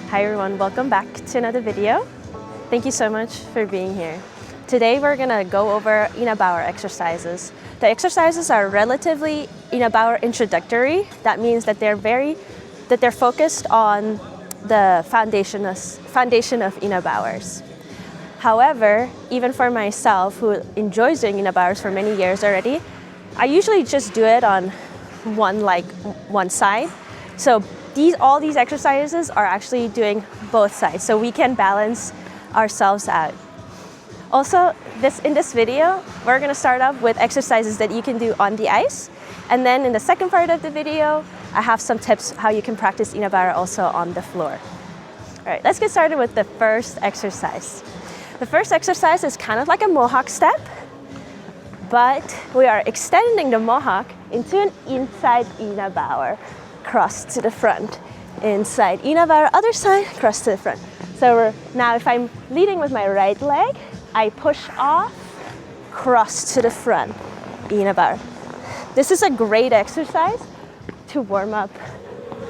Hi everyone, welcome back to another video. Thank you so much for being here. Today we're gonna go over Inabauer exercises. The exercises are relatively Inabauer introductory. That means that they're focused on the foundation of Inabauers. However, even for myself, who enjoys doing Inabauers for many years already, I usually just do it on one side. So all these exercises are actually doing both sides, so we can balance ourselves out. Also, in this video, we're gonna start off with exercises that you can do on the ice. And then in the second part of the video, I have some tips how you can practice Inabauer also on the floor. All right, let's get started with the first exercise. The first exercise is kind of like a mohawk step, but we are extending the mohawk into an inside Inabauer. Cross to the front, inside Inabauer, other side, cross to the front. So now if I'm leading with my right leg, I push off, cross to the front, Inabauer. This is a great exercise to warm up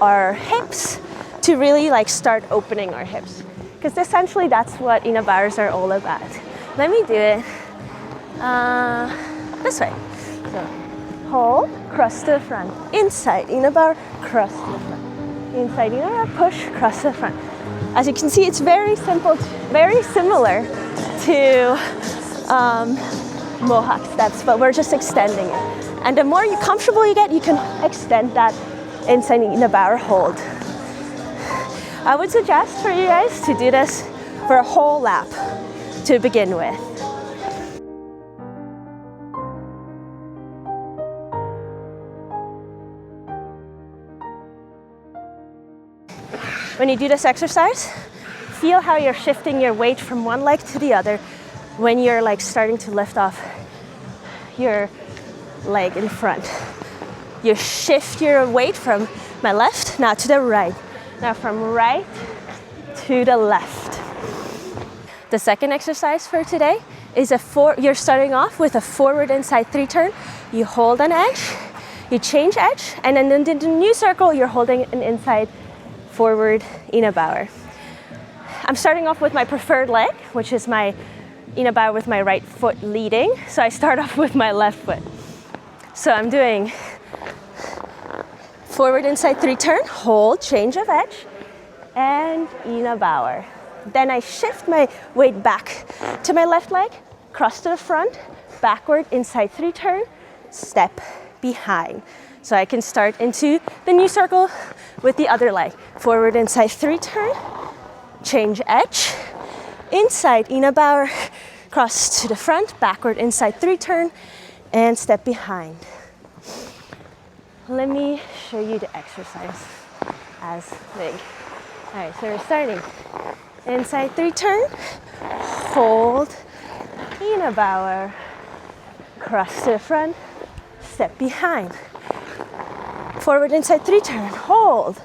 our hips, to really start opening our hips. Because essentially that's what Inabauers are all about. Let me do it this way. So hold, cross to the front, inside Inabauer, cross to the front. Inside Inabauer, push, cross to the front. As you can see, it's very simple, very similar to mohawk steps, but we're just extending it. And the more comfortable you get, you can extend that inside Inabauer hold. I would suggest for you guys to do this for a whole lap to begin with. When you do this exercise, feel how you're shifting your weight from one leg to the other when you're starting to lift off your leg in front. You shift your weight from my left, now to the right. Now from right to the left. The second exercise for today is you're starting off with a forward inside 3 turn. You hold an edge, you change edge, and then in the new circle, you're holding an inside forward Inabauer. I'm starting off with my preferred leg, which is my Inabauer with my right foot leading. So I start off with my left foot. So I'm doing forward inside 3 turn, hold, change of edge, and Inabauer. Then I shift my weight back to my left leg, cross to the front, backward inside 3 turn, step behind. So I can start into the new circle with the other leg. Forward inside 3 turn, change edge, inside Inabauer, cross to the front, backward inside 3 turn, and step behind. Let me show you the exercise as big. All right, so we're starting. Inside 3 turn, hold, Inabauer, cross to the front, step behind. Forward inside 3 turn, hold,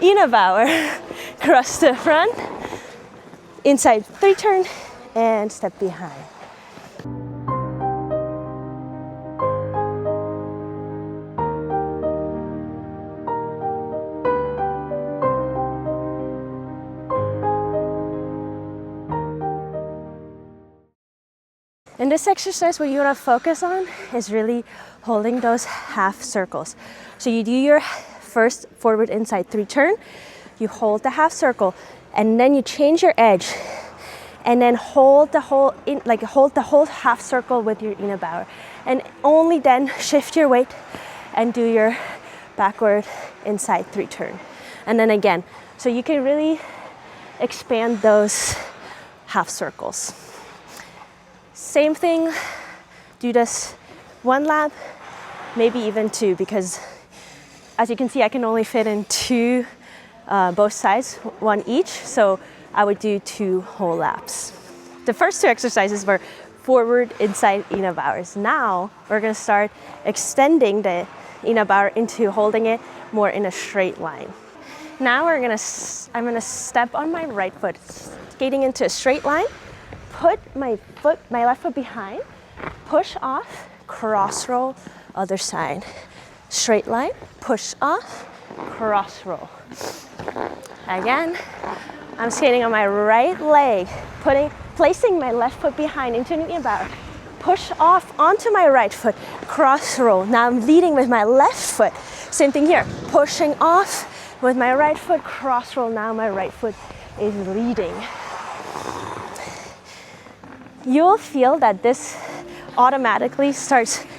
Inabauer, cross to the front, inside 3 turn, and step behind. In this exercise, what you want to focus on is really holding those half circles. So you do your first forward inside 3 turn, you hold the half circle, and then you change your edge, and then hold the whole half circle with your Inabauer, and only then shift your weight and do your backward inside 3 turn, and then again. So you can really expand those half circles. Same thing, do this 1 lap, maybe even 2, because as you can see, I can only fit in 2 both sides, 1 each, so I would do 2 whole laps. The first 2 exercises were forward inside Inabauers. Now we're gonna start extending the Inabauer into holding it more in a straight line. Now I'm gonna step on my right foot, skating into a straight line, put my left foot behind, push off, cross roll, other side. Straight line, push off, cross roll. Again, I'm skating on my right leg, placing my left foot behind into an inabauer. Push off onto my right foot, cross roll. Now I'm leading with my left foot. Same thing here, pushing off with my right foot, cross roll. Now my right foot is leading. You'll feel that this automatically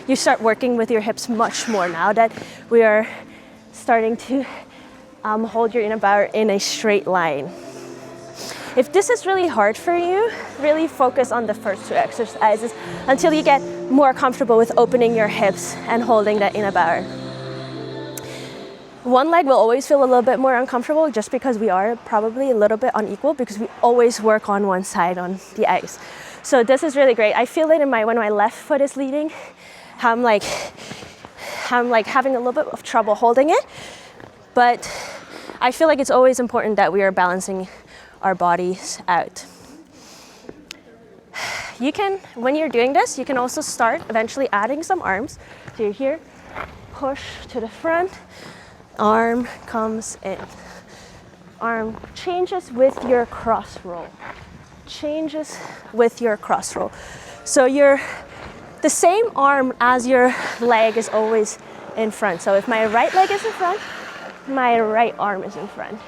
you start working with your hips much more now that we are starting to hold your inabauer in a straight line. If this is really hard for you, really focus on the first two exercises until you get more comfortable with opening your hips and holding that inabauer. One leg will always feel a little bit more uncomfortable just because we are probably a little bit unequal because we always work on one side on the ice. So this is really great. I feel it in when my left foot is leading, I'm like having a little bit of trouble holding it, but I feel like it's always important that we are balancing our bodies out. You can, when you're doing this, you can also start eventually adding some arms. So you're here, push to the front, arm comes in. Arm changes with your cross roll. Changes with your cross roll. So the same arm as your leg is always in front. So if my right leg is in front, my right arm is in front.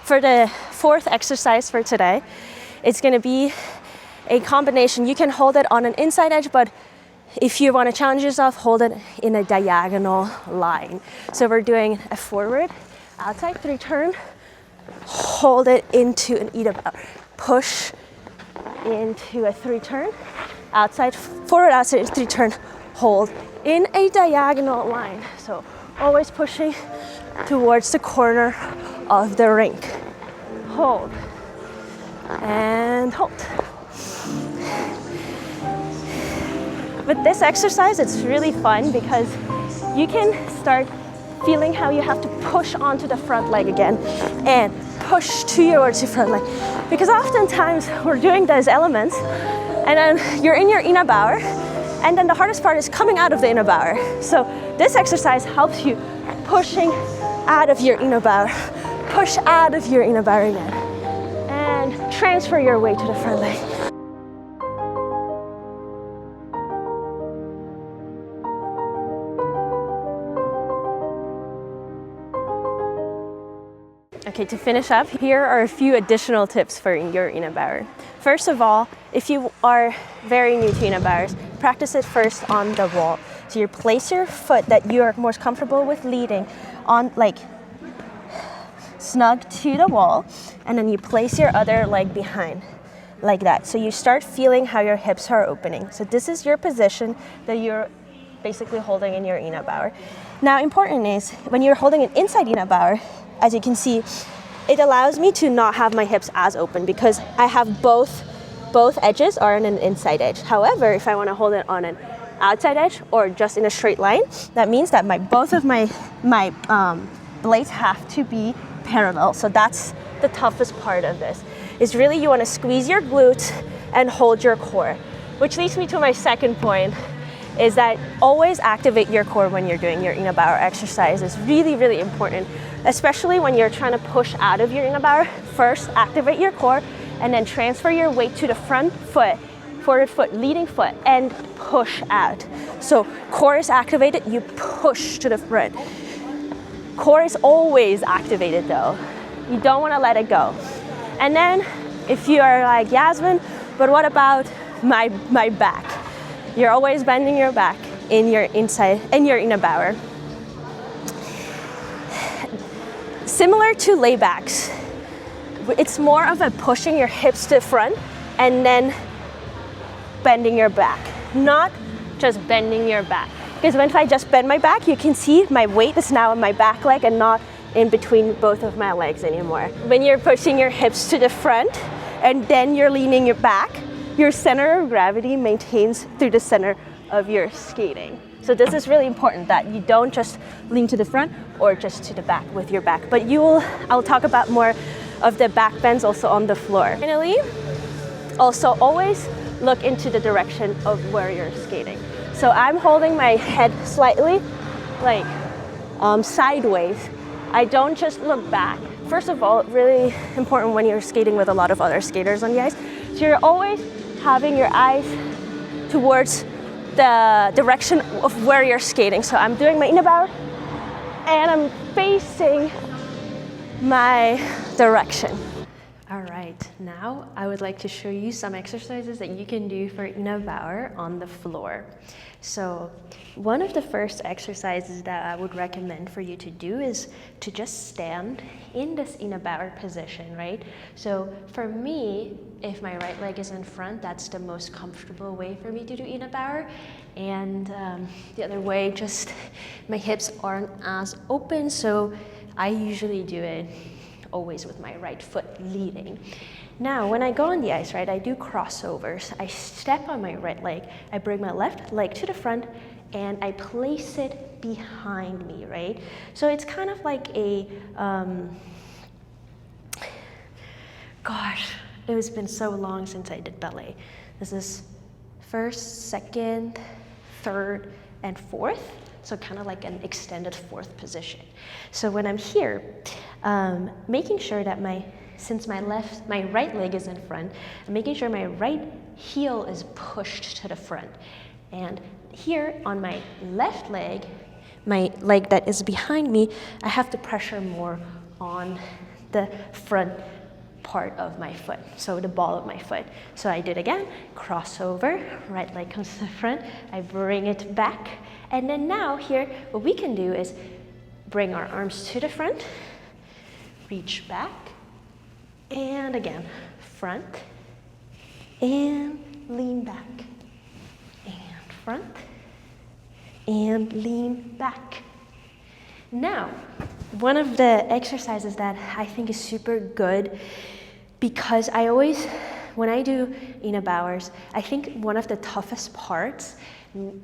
For the fourth exercise for today, it's going to be a combination. You can hold it on an inside edge, but if you want to challenge yourself, hold it in a diagonal line. So we're doing a forward, outside, 3 turn, hold it into an inabauer, push into a 3 turn, outside, forward, outside, 3 turn, hold in a diagonal line. So always pushing towards the corner of the rink. Hold and hold. With this exercise, it's really fun because you can start feeling how you have to push onto the front leg again and push towards your front leg. Because oftentimes we're doing those elements and then you're in your inabauer and then the hardest part is coming out of the inabauer. So this exercise helps you pushing out of your inabauer, push out of your inabauer again, and transfer your weight to the front leg. Okay, to finish up, here are a few additional tips for your inabauer. First of all, if you are very new to inabauers, practice it first on the wall. So you place your foot that you are most comfortable with leading on, like snug to the wall, and then you place your other leg behind, like that. So you start feeling how your hips are opening. So this is your position that you're basically holding in your inabauer. Now, important is when you're holding an inside inabauer, as you can see, it allows me to not have my hips as open because I have both edges are on an inside edge. However, if I want to hold it on an outside edge or just in a straight line, that means that both of my blades have to be parallel. So that's the toughest part of this, is really you want to squeeze your glutes and hold your core. Which leads me to my second point, is that always activate your core when you're doing your inabauer exercise. It's really, really important, especially when you're trying to push out of your inabauer. First, activate your core and then transfer your weight to the front foot, forward foot, leading foot, and push out. So core is activated, you push to the front. Core is always activated though. You don't want to let it go. And then if you are like, Yasmine, but what about my back? You're always bending your back in your inabauer. Similar to laybacks, it's more of a pushing your hips to the front and then bending your back, not just bending your back. Because if I just bend my back, you can see my weight is now on my back leg and not in between both of my legs anymore. When you're pushing your hips to the front and then you're leaning your back, your center of gravity maintains through the center of your skating. So this is really important that you don't just lean to the front or just to the back with your back. But I'll talk about more of the back bends also on the floor. Finally, also always look into the direction of where you're skating. So I'm holding my head slightly like sideways. I don't just look back. First of all, really important when you're skating with a lot of other skaters on the ice. So you're always having your eyes towards the direction of where you're skating. So I'm doing my Inabauer and I'm facing my direction. All right, now I would like to show you some exercises that you can do for Inabauer on the floor. So one of the first exercises that I would recommend for you to do is to just stand in this Inabauer position, right? So for me, if my right leg is in front, that's the most comfortable way for me to do Inabauer. And the other way, just my hips aren't as open, so I usually do it always with my right foot leading. Now, when I go on the ice, right, I do crossovers. I step on my right leg, I bring my left leg to the front, and I place it behind me, right? So it's kind of like a, gosh, it has been so long since I did ballet. This is first, second, third, and fourth. So kind of like an extended fourth position. So when I'm here, making sure that since my right leg is in front, I'm making sure my right heel is pushed to the front. And here on my left leg, my leg that is behind me, I have to pressure more on the front part of my foot, so the ball of my foot. So I did again, crossover, right leg comes to the front, I bring it back, and then now here, what we can do is bring our arms to the front, reach back, and again, front, and lean back, and front, and lean back. Now, one of the exercises that I think is super good, because I always, when I do Inabauers, I think one of the toughest parts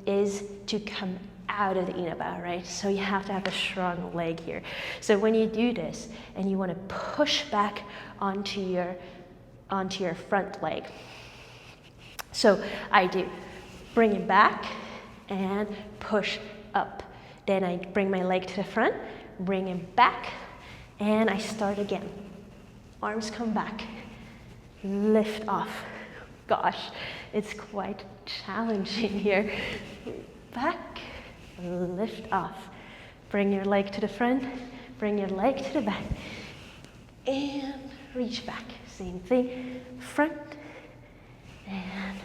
is to come out of the Inabauer, right? So you have to have a strong leg here. So when you do this and you want to push back onto your front leg. So I do bring it back and push up. Then I bring my leg to the front, bring it back, and I start again. Arms come back, lift off. Gosh, it's quite challenging here. Back, lift off. Bring your leg to the front, bring your leg to the back, and reach back. Same thing, front and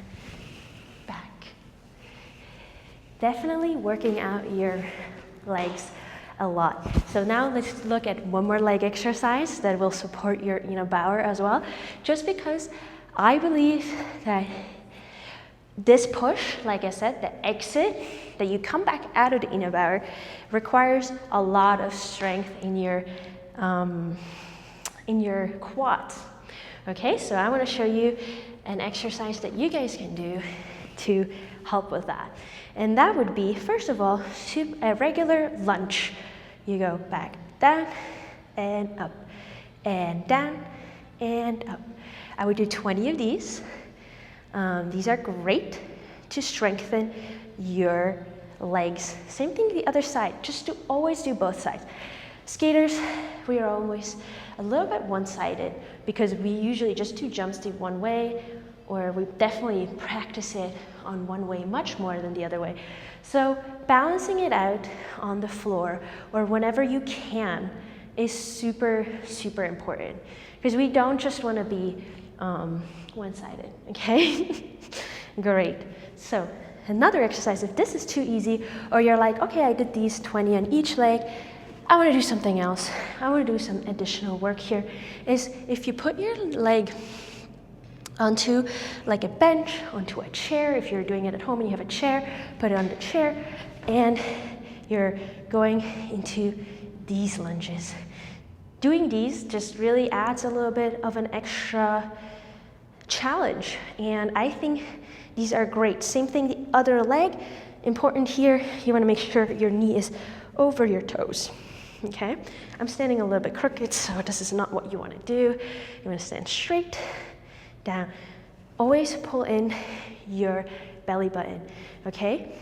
back. Definitely working out your legs a lot. So now let's look at one more leg exercise that will support your Inabauer as well. Just because I believe that this push, like I said, the exit, that you come back out of the Inabauer, requires a lot of strength in your quads. Okay, so I want to show you an exercise that you guys can do to help with that. And that would be, first of all, a regular lunge. You go back, down, and up, and down, and up. I would do 20 of these. These are great to strengthen your legs. Same thing the other side, just to always do both sides. Skaters, we are always a little bit one-sided because we usually just do jumps to one way, or we definitely practice it on one way much more than the other way. So balancing it out on the floor or whenever you can is super, super important, because we don't just want to be one-sided, okay? Great. So another exercise, if this is too easy, or you're like, okay, I did these 20 on each leg, I want to do something else, I want to do some additional work here, is if you put your leg onto like a bench, onto a chair. If you're doing it at home and you have a chair, put it on the chair, and you're going into these lunges. Doing these just really adds a little bit of an extra challenge, and I think these are great. Same thing, the other leg, Important here, you wanna make sure your knee is over your toes, okay? I'm standing a little bit crooked, so this is not what you wanna do. You wanna stand straight, down. Always pull in your belly button, okay?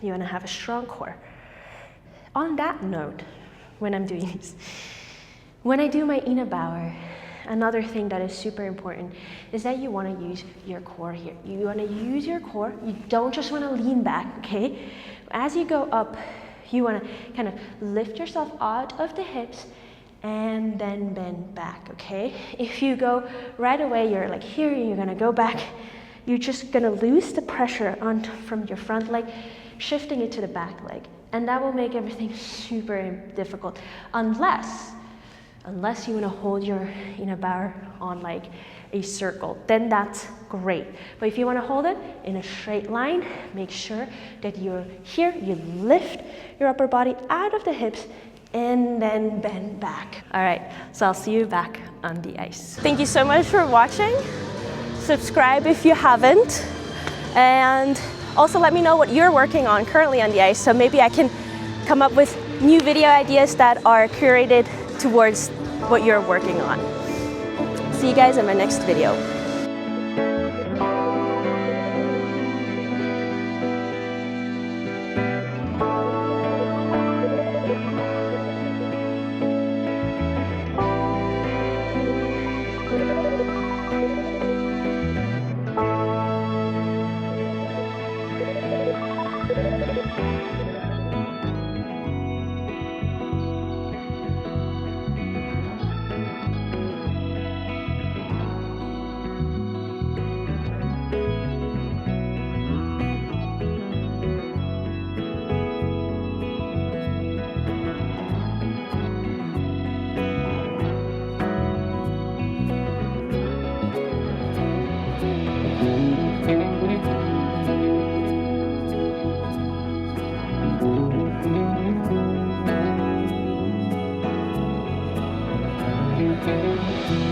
You wanna have a strong core. On that note, when I'm doing this, when I do my Inabauer, another thing that is super important is that you want to use your core here. You want to use your core. You don't just want to lean back, okay? As you go up, you want to kind of lift yourself out of the hips and then bend back, okay? If you go right away, you're like here, you're going to go back, you're just going to lose the pressure on from your front leg, shifting it to the back leg. And that will make everything super difficult unless you want to hold your Inabauer on like a circle, then that's great. But if you want to hold it in a straight line, make sure that you're here, you lift your upper body out of the hips and then bend back. All right, so I'll see you back on the ice. Thank you so much for watching. Subscribe if you haven't. And also let me know what you're working on currently on the ice, so maybe I can come up with new video ideas that are curated towards what you're working on. See you guys in my next video. Thank you.